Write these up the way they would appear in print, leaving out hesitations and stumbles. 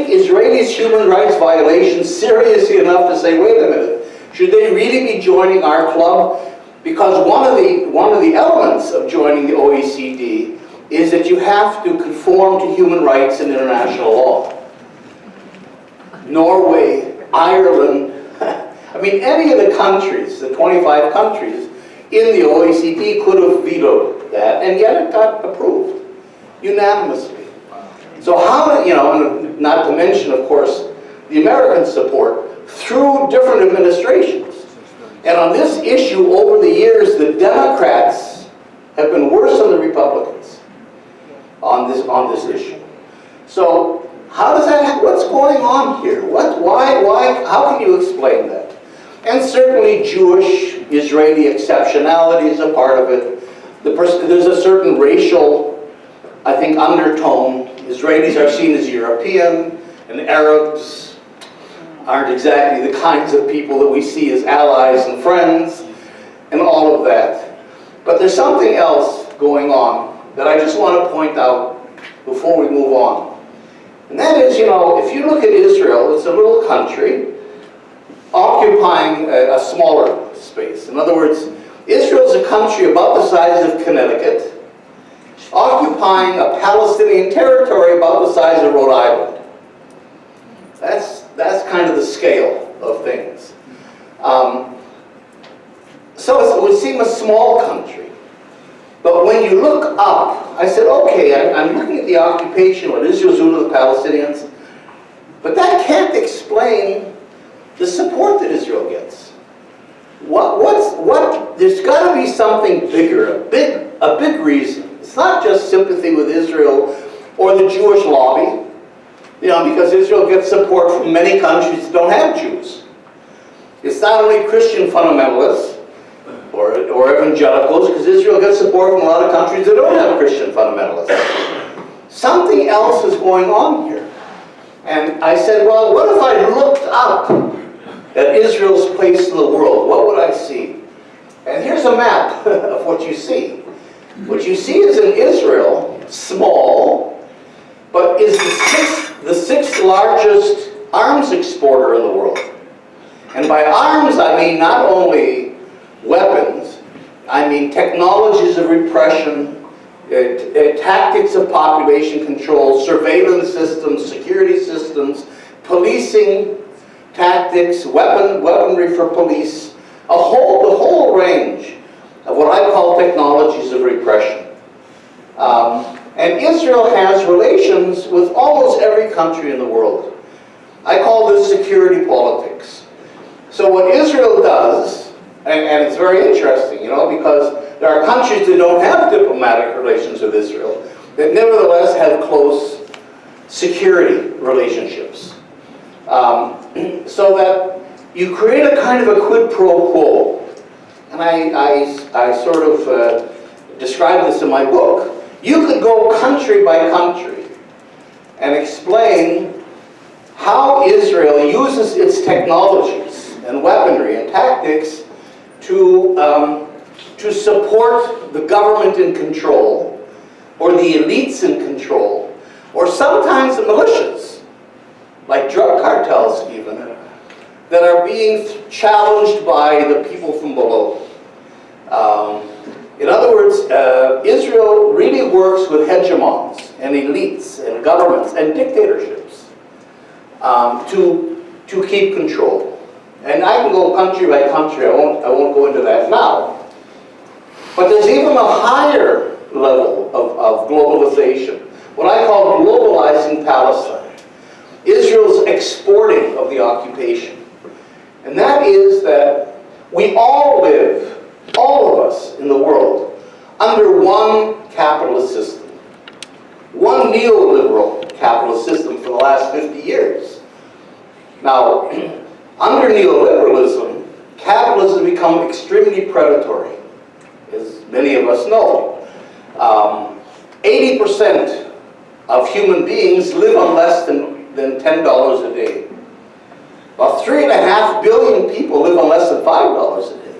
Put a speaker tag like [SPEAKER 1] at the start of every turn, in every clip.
[SPEAKER 1] take Israelis' human rights violations seriously enough to say, wait a minute, should they really be joining our club? Because one of the elements of joining the OECD is that you have to conform to human rights and international law. Norway, Ireland, I mean, any of the countries, the 25 countries in the OECD could have vetoed that, and yet it got approved unanimously. So how, you know, and not to mention, of course, the American support through different administrations. And on this issue, over the years, the Democrats have been worse than the Republicans on this issue. So how does that, what's going on here? Why, how can you explain that? And certainly Jewish-Israeli exceptionality is a part of it. There's a certain racial, I think, undertone. Israelis are seen as European, and Arabs aren't exactly the kinds of people that we see as allies and friends, and all of that. But there's something else going on that I just want to point out before we move on. And that is, you know, if you look at Israel, it's a little country occupying a smaller space. In other words, Israel is a country about the size of Connecticut, occupying a Palestinian territory about the size of Rhode Island. That's kind of the scale of things. So it would seem a small country. But when you look up, I said, okay, I'm looking at the occupation, what Israel's doing to the Palestinians, but that can't explain the support that Israel gets. There's got to be something bigger, a big reason. It's not just sympathy with Israel or the Jewish lobby, you know, because Israel gets support from many countries that don't have Jews. It's not only Christian fundamentalists or evangelicals, because Israel gets support from a lot of countries that don't have Christian fundamentalists. Something else is going on here. And I said, well, what if I looked up at Israel's place in the world? What would I see? And here's a map of what you see. What you see is in Israel, small, but is the sixth largest arms exporter in the world. And by arms, I mean not only weapons, I mean technologies of repression, tactics of population control, surveillance systems, security systems, policing tactics, weaponry for police, the whole range of what I call technologies of repression. And Israel has relations with almost every country in the world. I call this security politics. So what Israel does, and it's very interesting, you know, because there are countries that don't have diplomatic relations with Israel that nevertheless have close security relationships. So that you create a kind of a quid pro quo. And I sort of describe this in my book. You could go country by country and explain how Israel uses its technologies and weaponry and tactics to support the government in control, or the elites in control, or sometimes the militias, like drug cartels even, that are being challenged by the people from below. In other words, Israel really works with hegemons and elites and governments and dictatorships to keep control. And I can go country by country. I won't go into that now. But there's even a higher level of globalization, what I call globalizing Palestine. Israel's exporting of the occupation. And that is that we all live, all of us in the world, under one capitalist system. One neoliberal capitalist system for the last 50 years. Now, under neoliberalism, capitalism has become extremely predatory, as many of us know. 80% of human beings live on less than $10 a day. About 3.5 billion people live on less than $5 a day.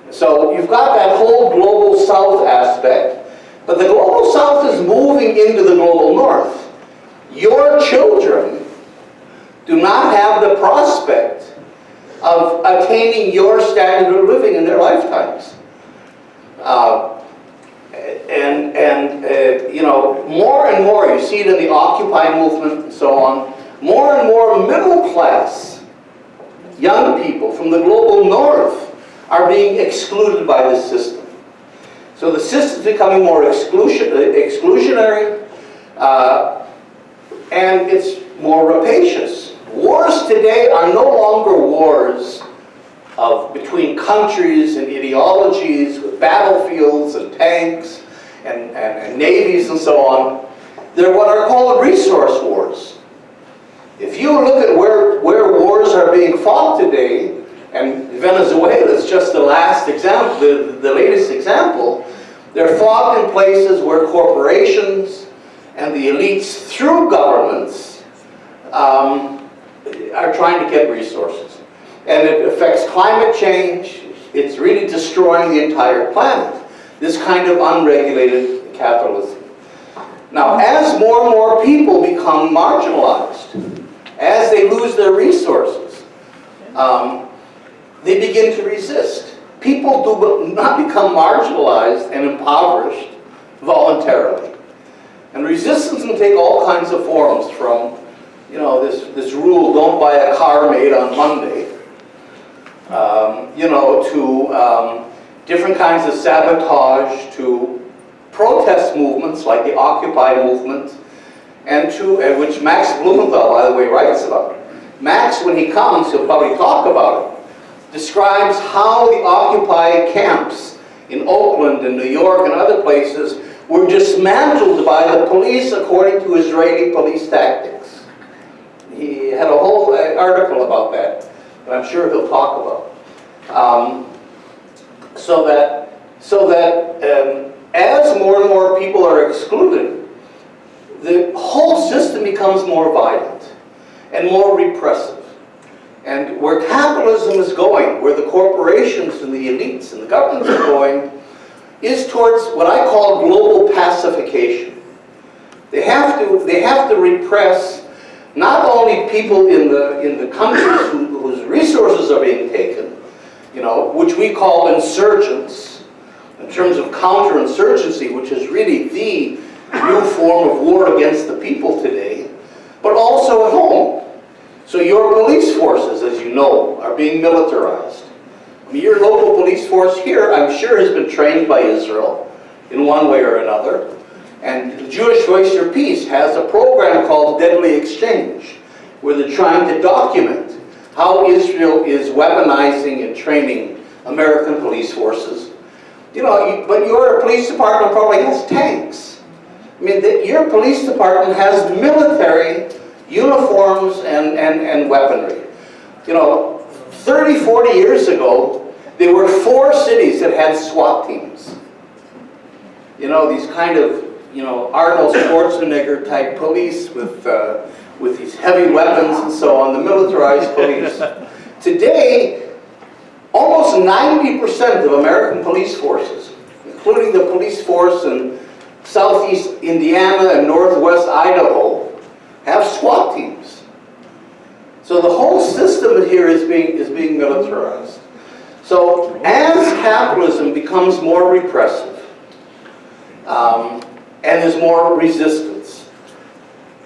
[SPEAKER 1] So you've got that whole global south aspect, but the global south is moving into the global north. Your children do not have the prospect of attaining your standard of living in their lifetimes. You know, more and more, you see it in the Occupy movement and so on, more and more middle class young people from the global north are being excluded by this system. So the system's becoming more exclusionary, and it's more rapacious. Wars today are no longer wars between countries and ideologies with battlefields and tanks and navies and so on. They're what are called resource wars. If you look at where wars are being fought today, and Venezuela is just the last example, the latest example, they're fought in places where corporations and the elites through governments are trying to get resources. And it affects climate change. It's really destroying the entire planet, this kind of unregulated capitalism. Now, as more and more people become marginalized, as they lose their resources, they begin to resist. People do not become marginalized and impoverished voluntarily. And resistance can take all kinds of forms, from, you know, this rule, don't buy a car made on Monday, you know, to different kinds of sabotage, to protest movements like the Occupy movement, and to, which Max Blumenthal, by the way, writes about. Max, when he comes, he'll probably talk about it, describes how the Occupy camps in Oakland and New York and other places were dismantled by the police according to Israeli police tactics. He had a whole article about that, that I'm sure he'll talk about. So that as more and more people are excluded, the whole system becomes more violent and more repressive. And where capitalism is going, where the corporations and the elites and the governments are going, is towards what I call global pacification. They have to repress not only people in the countries whose resources are being taken, you know, which we call insurgents, in terms of counterinsurgency, which is really the new form of war against the people today, but also at home. So your police forces, as you know, are being militarized. I mean, your local police force here, I'm sure, has been trained by Israel in one way or another. And the Jewish Voice for Peace has a program called Deadly Exchange, where they're trying to document how Israel is weaponizing and training American police forces. You know, but your police department probably has tanks. I mean, your police department has military uniforms and weaponry. You know, 30, 40 years ago, there were 4 cities that had SWAT teams. You know, these kind of, you know, Arnold Schwarzenegger type police with these heavy weapons and so on, the militarized police. Today, almost 90% of American police forces, including the police force in southeast Indiana and northwest Idaho, have SWAT teams. So the whole system here is being militarized. So as capitalism becomes more repressive, and there's more resistance,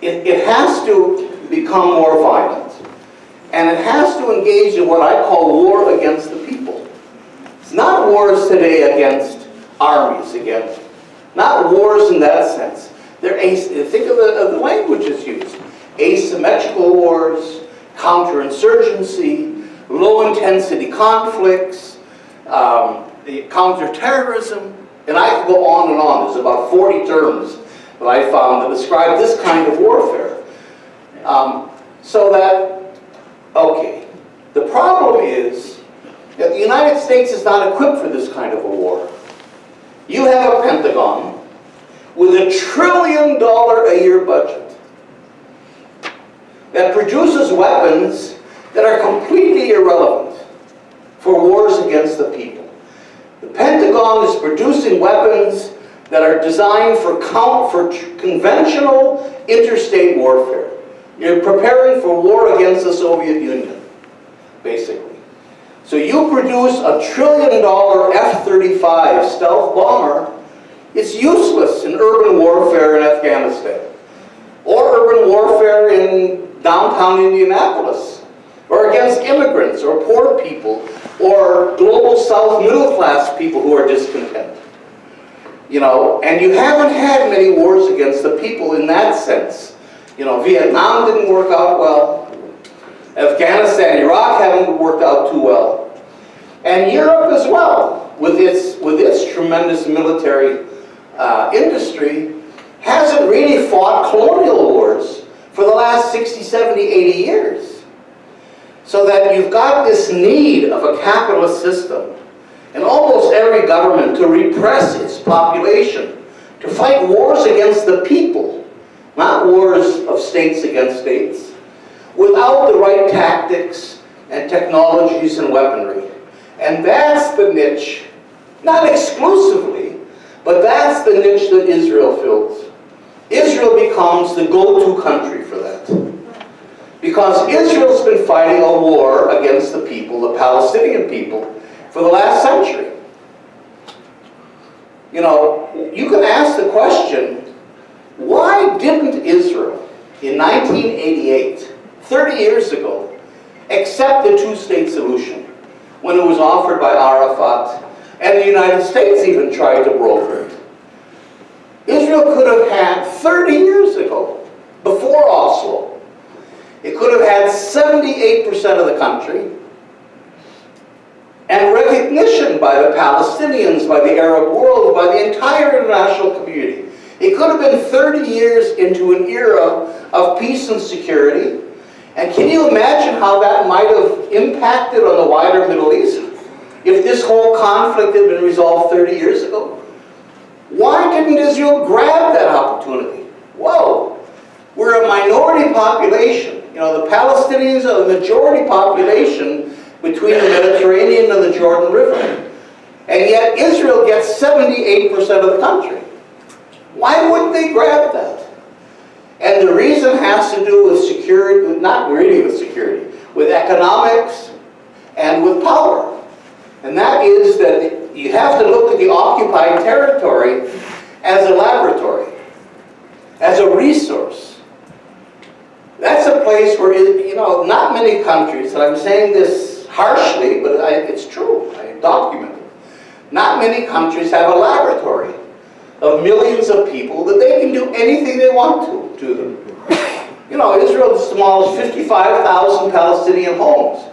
[SPEAKER 1] it has to become more violent, and it has to engage in what I call war against the people. It's not wars today against armies, again, not wars in that sense. They're think of the languages used: asymmetrical wars, counterinsurgency, low-intensity conflicts, counterterrorism, and I could go on and on. There's about 40 terms that I found that describe this kind of warfare. Okay, the problem is that the United States is not equipped for this kind of a war. You have a Pentagon with $1 trillion a year budget that produces weapons that are completely irrelevant for wars against the people. The Pentagon is producing weapons that are designed for conventional interstate warfare. You're preparing for war against the Soviet Union, basically. So you produce a $1 trillion F-35 stealth bomber, it's useless in urban warfare in Afghanistan, or urban warfare in downtown Indianapolis, or against immigrants, or poor people, or global South middle class people who are discontent. You know, and you haven't had many wars against the people in that sense. You know, Vietnam didn't work out well. Afghanistan, Iraq haven't worked out too well. And Europe as well, with its tremendous military industry, hasn't really fought colonial wars for the last 60, 70, 80 years. So that you've got this need of a capitalist system in almost every government to repress its population, to fight wars against the people, not wars of states against states, without the right tactics and technologies and weaponry. And that's the niche, not exclusively, but that's the niche that Israel fills. Israel becomes the go-to country for that. Because Israel's been fighting a war against the people, the Palestinian people, for the last century. You know, you can ask the question, why didn't Israel in 1988, 30 years ago, accept the two-state solution when it was offered by Arafat, and the United States even tried to broker it? Israel could have had 30 years ago, before Oslo, it could have had 78% of the country, and recognition by the Palestinians, by the Arab world, by the entire international community. It could have been 30 years into an era of peace and security. And can you imagine how that might have impacted on the wider Middle East if this whole conflict had been resolved 30 years ago? Why didn't Israel grab that opportunity? Whoa, we're a minority population. You know, the Palestinians are the majority population between the Mediterranean and the Jordan River. And yet Israel gets 78% of the country. Why wouldn't they grab that? And the reason has to do with security, not really with security, with economics and with power. And that is that you have to look at the occupied territory as a laboratory, as a resource. That's a place where, you know, not many countries, and I'm saying this harshly, but it's true, I document it. Not many countries have a laboratory of millions of people that they can do anything they want to them. You know, Israel demolished 55,000 Palestinian homes.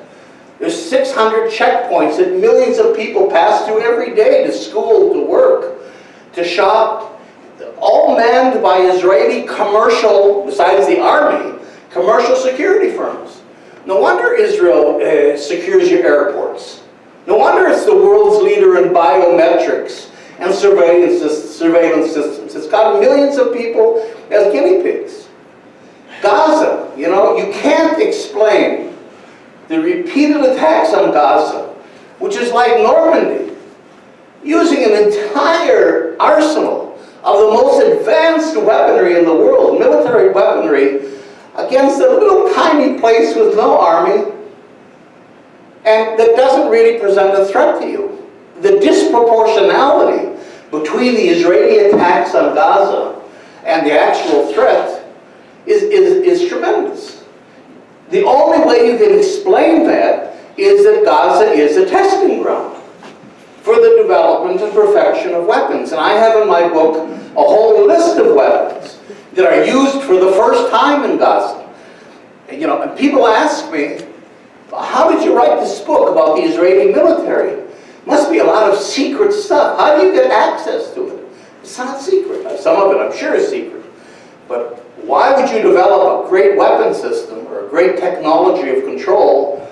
[SPEAKER 1] There's 600 checkpoints that millions of people pass through every day to school, to work, to shop, all manned by Israeli commercial, besides the army, commercial security firms. No wonder Israel secures your airports. No wonder it's the world's leader in biometrics and surveillance systems. It's got millions of people as guinea pigs. Gaza, you know, you can't explain the repeated attacks on Gaza, which is like Normandy, using an entire arsenal of the most advanced weaponry in the world, military weaponry, against a little tiny place with no army, and that doesn't really present a threat to you. The disproportionality between the Israeli attacks on Gaza and the actual threat is tremendous. The only way you can explain that is that Gaza is a testing ground for the development and perfection of weapons. And I have in my book a whole list of weapons that are used for the first time in Gaza. You know, and people ask me, how did you write this book about the Israeli military? Must be a lot of secret stuff. How do you get access to it? It's not secret. Some of it I'm sure is secret. But why would you develop a great weapon system or a great technology of control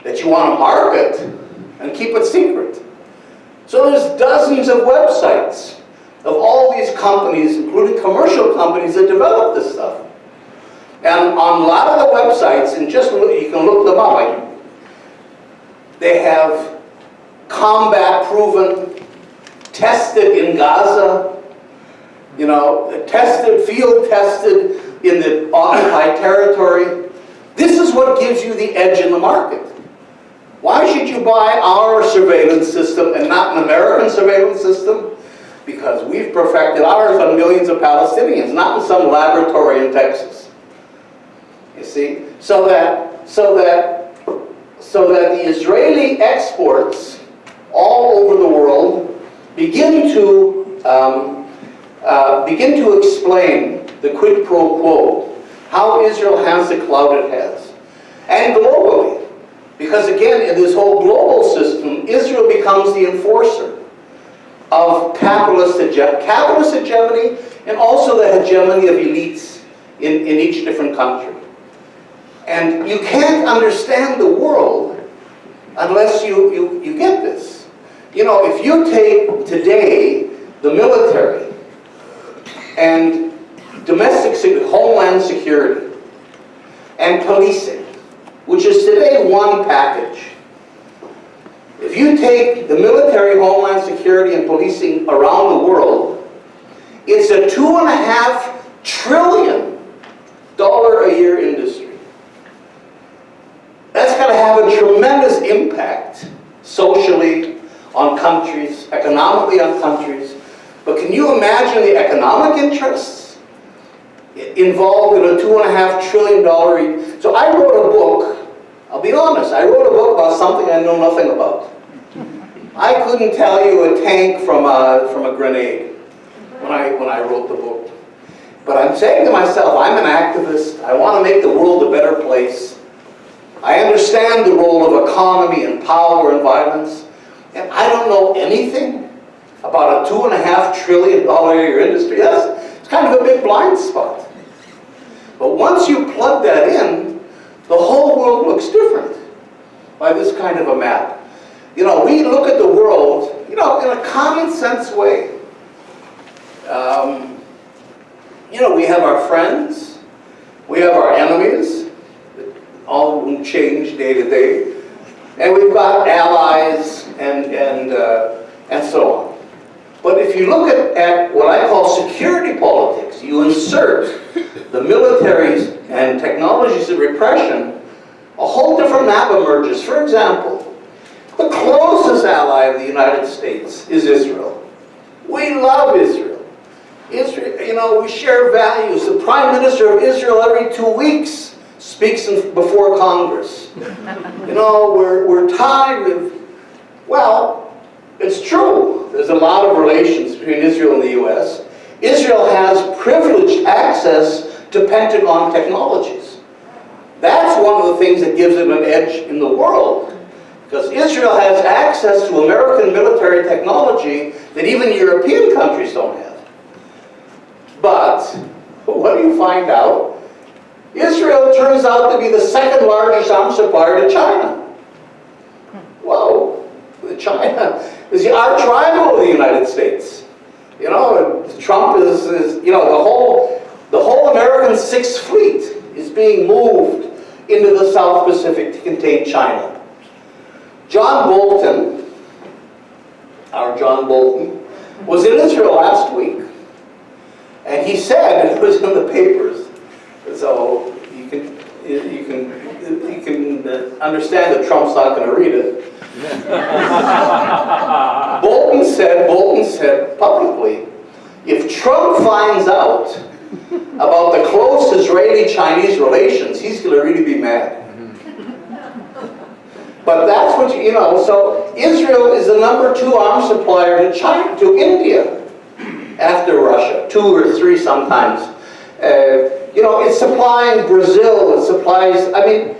[SPEAKER 1] that you want to market and keep it secret? So there's dozens of websites of all these companies, including commercial companies, that develop this stuff. And on a lot of the websites, and just you can look them up, they have combat-proven, tested in Gaza, you know, tested, field-tested, in the occupied territory. This is what gives you the edge in the market. Why should you buy our surveillance system and not an American surveillance system? Because we've perfected ours on millions of Palestinians, not in some laboratory in Texas. You see? So that the Israeli exports all over the world begin to explain the quid pro quo, how Israel has the clout it has. And globally, because again, in this whole global system, Israel becomes the enforcer of capitalist hegemony and also the hegemony of elites in each different country. And you can't understand the world unless you get this. You know, if you take today the military and homeland security and policing, which is today one package. If you take the military, homeland security, and policing around the world, it's a $2.5 trillion a year industry. That's going to have a tremendous impact socially on countries, economically on countries. But can you imagine the economic interests involved in a $2.5 trillion? So I wrote a book, I'll be honest, I wrote a book about something I know nothing about. I couldn't tell you a tank from a grenade when I wrote the book. But I'm saying to myself, I'm an activist, I want to make the world a better place. I understand the role of economy and power and violence, and I don't know anything about a $2.5 trillion a year industry. It's kind of a big blind spot. But once you plug that in, the whole world looks different by this kind of a map. You know, we look at the world, you know, in a common sense way. You know, we have our friends, we have our enemies, all of them change day to day, and we've got allies and so on. But if you look at what I call security politics, you insert the militaries and technologies of repression, a whole different map emerges. For example, the closest ally of the United States is Israel. We love Israel. Israel, you know, we share values. The Prime Minister of Israel every 2 weeks speaks before Congress. You know, we're tied with, well, it's true. There's a lot of relations between Israel and the U.S. Israel has privileged access to Pentagon technologies. That's one of the things that gives it an edge in the world. Because Israel has access to American military technology that even European countries don't have. But, what do you find out? Israel turns out to be the second largest arms supplier to China. Whoa, China is the arch rival of the United States. You know, Trump is you know, the whole American Sixth Fleet is being moved into the South Pacific to contain China. John Bolton, our John Bolton, was in Israel last week. And he said, it was in the papers, so you can understand that Trump's not going to read it. Bolton said publicly, if Trump finds out about the close Israeli-Chinese relations, he's going to really be mad. But that's what you know. So Israel is the #2 arms supplier to China, to India, after Russia, 2 or 3 sometimes. You know, it's supplying Brazil. It supplies. I mean,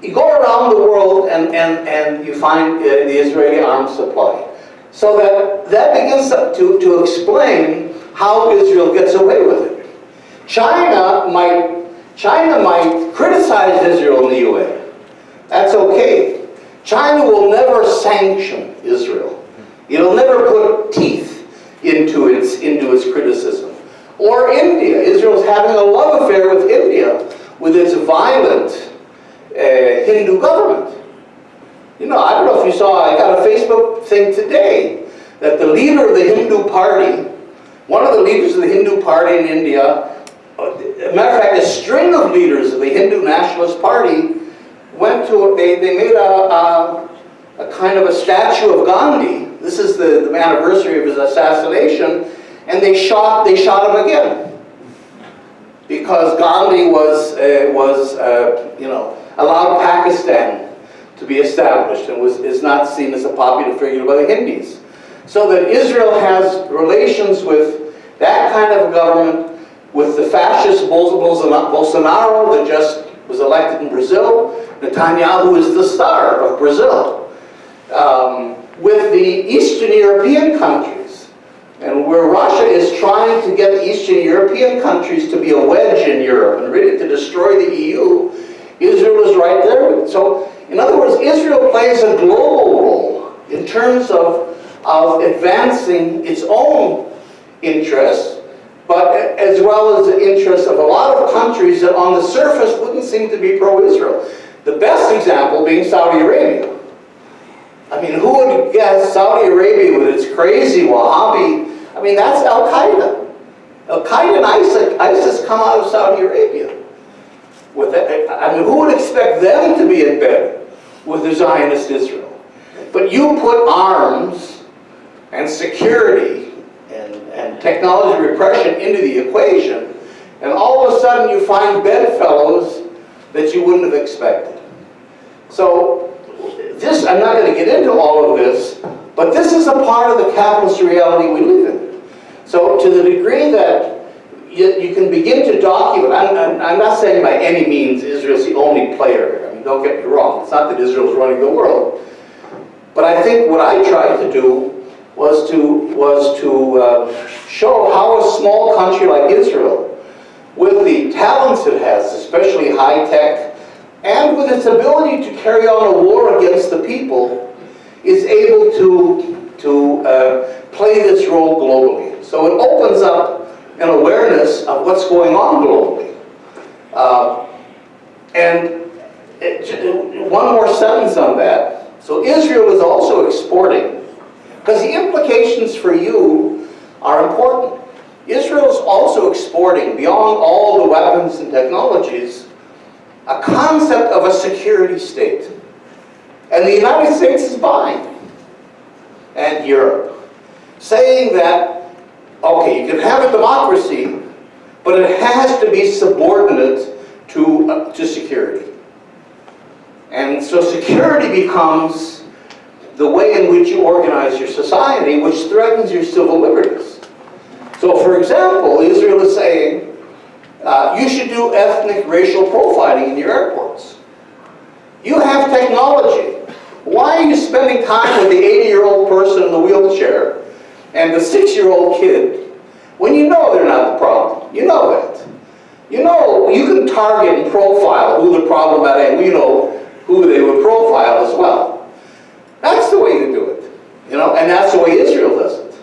[SPEAKER 1] you go around the world and you find the Israeli arms supply. So that begins to explain how Israel gets away with it. China might criticize Israel in the UN. That's okay. China will never sanction Israel. It'll never put teeth into its criticism. Or India. Israel's having a love affair with India, with its violent Hindu government. You know, I don't know if you saw, I got a Facebook thing today, that the leader of the Hindu party, one of the leaders of the Hindu party in India, a matter of fact, a string of leaders of the Hindu Nationalist Party went to, they made a kind of a statue of Gandhi. This is the anniversary of his assassination, and they shot him again. Because Gandhi allowed Pakistan to be established and is not seen as a popular figure by the Hindus. So that Israel has relations with that kind of government, with the fascist Bolsonaro that just was elected in Brazil. Netanyahu is the star of Brazil. With the Eastern European countries, and where Russia is trying to get the Eastern European countries to be a wedge in Europe and really to destroy the EU, Israel is right there. So, in other words, Israel plays a global role in terms of advancing its own interests, but as well as the interests of a lot of countries that on the surface wouldn't seem to be pro-Israel. The best example being Saudi Arabia. I mean, who would guess Saudi Arabia with its crazy Wahhabi, I mean, that's Al-Qaeda. Al-Qaeda and ISIS come out of Saudi Arabia. I mean, who would expect them to be in bed with the Zionist Israel? But you put arms and security and technology repression into the equation, and all of a sudden you find bedfellows that you wouldn't have expected. So, this, I'm not going to get into all of this, but this is a part of the capitalist reality we live in. So to the degree that you can begin to document, I'm not saying by any means Israel's the only player. I mean, don't get me wrong. It's not that Israel's running the world. But I think what I tried to do was to show how a small country like Israel, with the talents it has, especially high tech, and with its ability to carry on a war against the people, is able to play this role globally. So it opens up an awareness of what's going on globally. One more sentence on that. So Israel is also exporting, because the implications for you are important. Israel is also exporting, beyond all the weapons and technologies, a concept of a security state. And the United States is buying, and Europe, saying that, okay, you can have a democracy, but it has to be subordinate to security. And so security becomes the way in which you organize your society, which threatens your civil liberties. So, for example, Israel is saying, you should do ethnic racial profiling in your airports. You have technology. Why are you spending time with the 80-year-old person in the wheelchair and the 6-year-old kid when you know they're not the problem? You know that. You know, you can target and profile who the problematic, and we know who they would profile as well. That's the way to do it, you know, and that's the way Israel does it.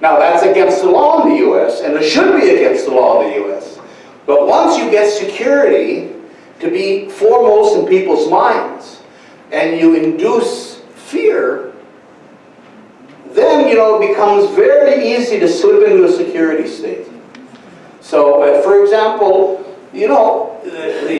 [SPEAKER 1] Now that's against the law in the U.S., and it should be against the law in the U.S. But once you get security to be foremost in people's minds, and you induce fear, then, you know, it becomes very easy to slip into a security state. So, for example, you know,